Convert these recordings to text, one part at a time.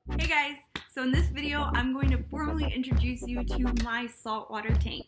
Hey guys! So in this video, I'm going to formally introduce you to my saltwater tank.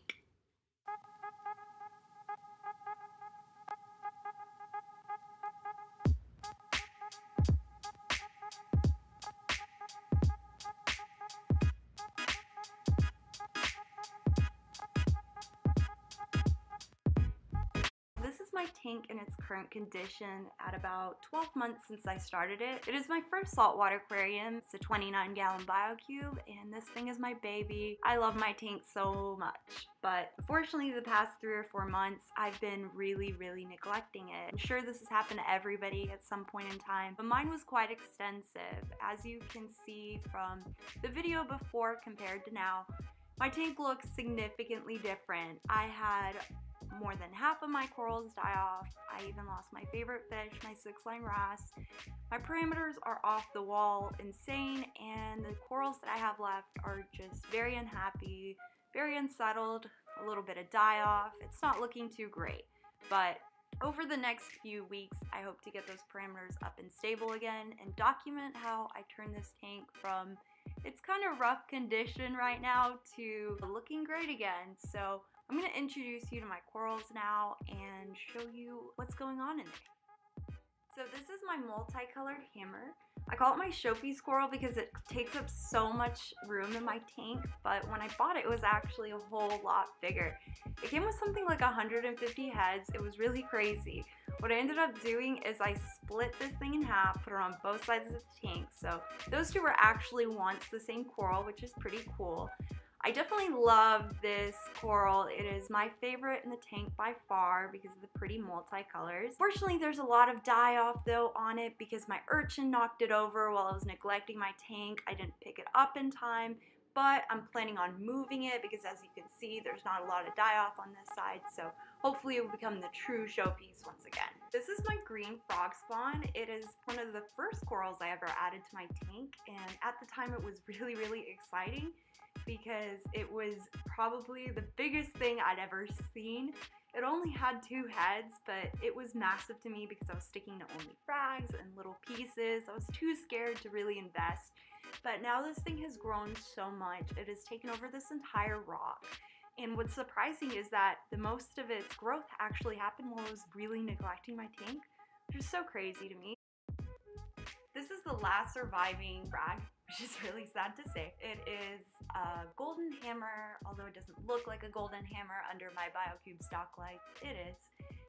This is my tank in its current condition at about 12 months since I started it. It is my first saltwater aquarium. It's a 29-gallon Biocube, and this thing is my baby. I love my tank so much, but unfortunately the past 3 or 4 months I've been really neglecting it. I'm sure this has happened to everybody at some point in time, but mine was quite extensive. As you can see from the video before compared to now, my tank looks significantly different. I had more than half of my corals die off. I even lost my favorite fish, my 6-line wrasse. My parameters are off the wall insane, and the corals that I have left are just very unhappy, very unsettled, a little bit of die off. It's not looking too great, but over the next few weeks, I hope to get those parameters up and stable again and document how I turn this tank from its kind of rough condition right now to looking great again. So I'm going to introduce you to my corals now and show you what's going on in there. So this is my multicolored hammer. I call it my showpiece coral because it takes up so much room in my tank, but when I bought it, it was actually a whole lot bigger. It came with something like 150 heads. It was really crazy. What I ended up doing is I split this thing in half, put it on both sides of the tank, so those two were actually once the same coral, which is pretty cool. I definitely love this coral. It is my favorite in the tank by far because of the pretty multicolors. Fortunately, there's a lot of die-off though on it because my urchin knocked it over while I was neglecting my tank. I didn't pick it up in time, but I'm planning on moving it because as you can see, there's not a lot of die-off on this side, so hopefully it will become the true showpiece once again. This is my green frog spawn. It is one of the first corals I ever added to my tank, and at the time it was really exciting because it was probably the biggest thing I'd ever seen. It only had 2 heads, but it was massive to me because I was sticking to only frags and little pieces. I was too scared to really invest. But now this thing has grown so much. It has taken over this entire rock. And what's surprising is that the most of its growth actually happened while I was really neglecting my tank, which is so crazy to me. This is the last surviving frag, which is really sad to say. It is a golden hammer, although it doesn't look like a golden hammer under my Biocube stock lights. It is.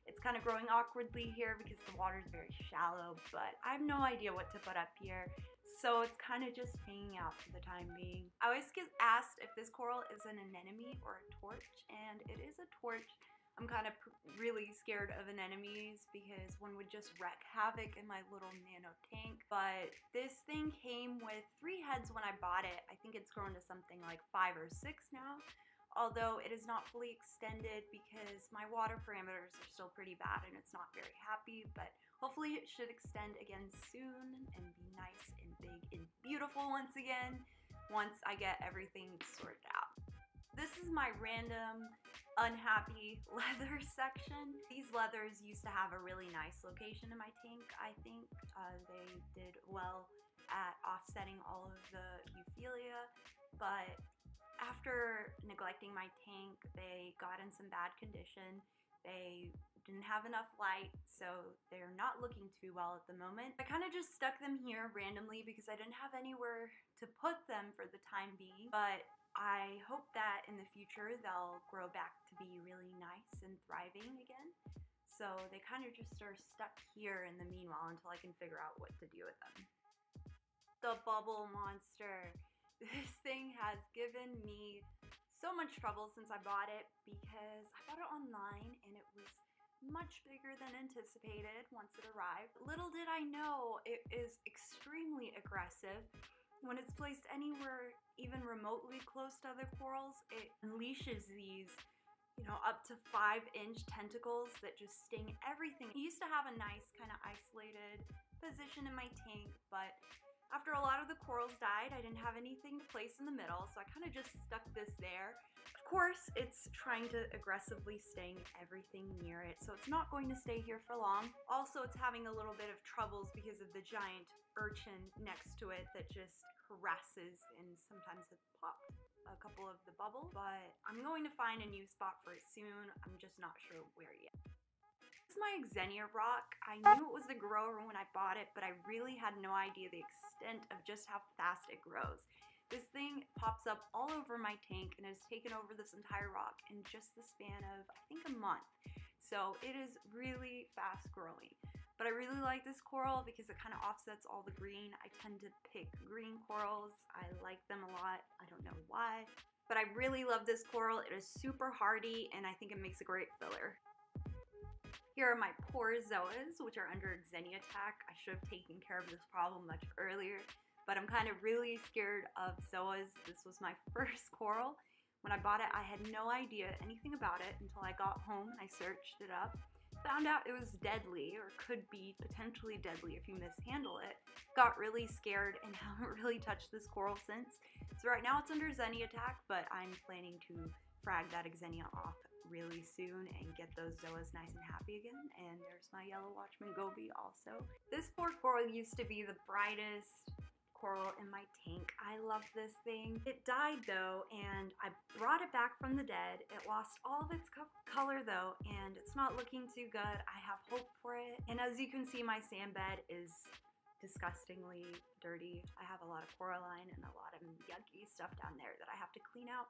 It's kind of growing awkwardly here because the water is very shallow, but I have no idea what to put up here, so it's kind of just hanging out for the time being. I always get asked if this coral is an anemone or a torch, and it is a torch. I'm kind of really scared of anemones because one would just wreak havoc in my little nano tank. But this thing came with 3 heads when I bought it. I think it's grown to something like 5 or 6 now, although it is not fully extended because my water parameters are still pretty bad and it's not very happy, but hopefully it should extend again soon and be nice and big and beautiful once again once I get everything sorted out. This is my random unhappy leather section. These leathers used to have a really nice location in my tank, I think. They did well at offsetting all of the euphilia, but after neglecting my tank, they got in some bad condition. They didn't have enough light, so they're not looking too well at the moment. I kind of just stuck them here randomly because I didn't have anywhere to put them for the time being, but I hope that in the future they'll grow back to be really nice and thriving again. So they kind of just are stuck here in the meanwhile until I can figure out what to do with them. The bubble monster. This thing has given me so much trouble since I bought it because I bought it online and it was much bigger than anticipated once it arrived. Little did I know it is extremely aggressive. When it's placed anywhere even remotely close to other corals, it unleashes these, up to 5-inch tentacles that just sting everything. I used to have a nice kind of isolated position in my tank, but After a lot of the corals died, I didn't have anything to place in the middle, so I kind of just stuck this there. Of course, it's trying to aggressively sting everything near it, so it's not going to stay here for long. Also, it's having a little bit of troubles because of the giant urchin next to it that just harasses and sometimes has popped a couple of the bubbles, but I'm going to find a new spot for it soon. I'm just not sure where yet. This is my Xenia rock. I knew it was the grower when I bought it, but I really had no idea the extent of just how fast it grows. This thing pops up all over my tank and has taken over this entire rock in just the span of, I think, a month. So it is really fast growing. But I really like this coral because it kind of offsets all the green. I tend to pick green corals. I like them a lot. I don't know why. But I really love this coral. It is super hardy and I think it makes a great filler. Here are my poor zoas, which are under Xenia attack. I should have taken care of this problem much earlier, but I'm kind of really scared of zoas. This was my first coral. When I bought it, I had no idea anything about it until I got home. I searched it up, found out it was deadly, or could be potentially deadly if you mishandle it. Got really scared and haven't really touched this coral since. So right now it's under Xenia attack, but I'm planning to frag that Xenia off really soon and get those zoas nice and happy again. And there's my yellow watchman goby also. This poor coral used to be the brightest coral in my tank. I love this thing. It died though, and I brought it back from the dead. It lost all of its color though, and it's not looking too good. I have hope for it. And as you can see, my sand bed is disgustingly dirty. I have a lot of coralline and a lot of yucky stuff down there that I have to clean out.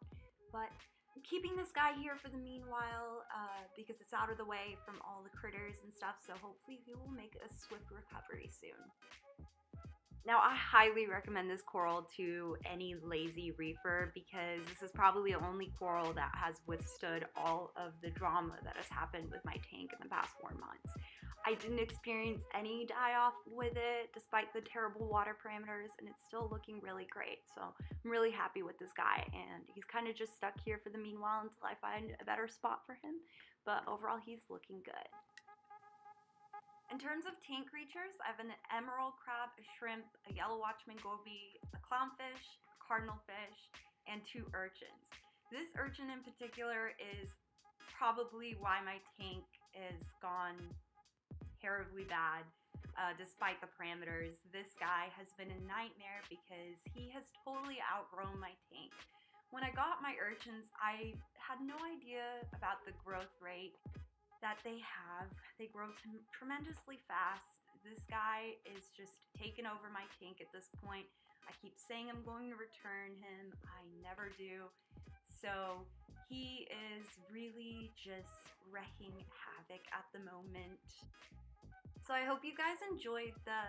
But I'm keeping this guy here for the meanwhile because it's out of the way from all the critters and stuff, so hopefully he will make a swift recovery soon. Now, I highly recommend this coral to any lazy reefer because this is probably the only coral that has withstood all of the drama that has happened with my tank in the past 4 months. I didn't experience any die-off with it despite the terrible water parameters, and it's still looking really great. So I'm really happy with this guy, and he's kind of just stuck here for the meanwhile until I find a better spot for him. But overall, he's looking good. In terms of tank creatures, I have an emerald crab, a shrimp, a yellow watchman goby, a clownfish, a cardinal fish, and 2 urchins. This urchin in particular is probably why my tank is gone terribly bad despite the parameters. This guy has been a nightmare because he has totally outgrown my tank. When I got my urchins, I had no idea about the growth rate that they have. They grow tremendously fast. This guy is just taking over my tank at this point. I keep saying I'm going to return him. I never do. So he is really just wreaking havoc at the moment. So I hope you guys enjoyed the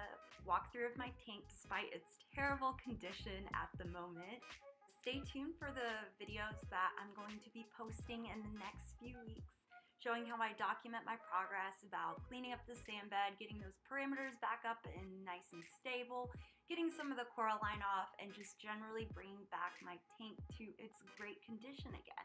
walkthrough of my tank despite its terrible condition at the moment. Stay tuned for the videos that I'm going to be posting in the next few weeks, showing how I document my progress about cleaning up the sand bed, getting those parameters back up and nice and stable, getting some of the coralline off, and just generally bringing back my tank to its great condition again.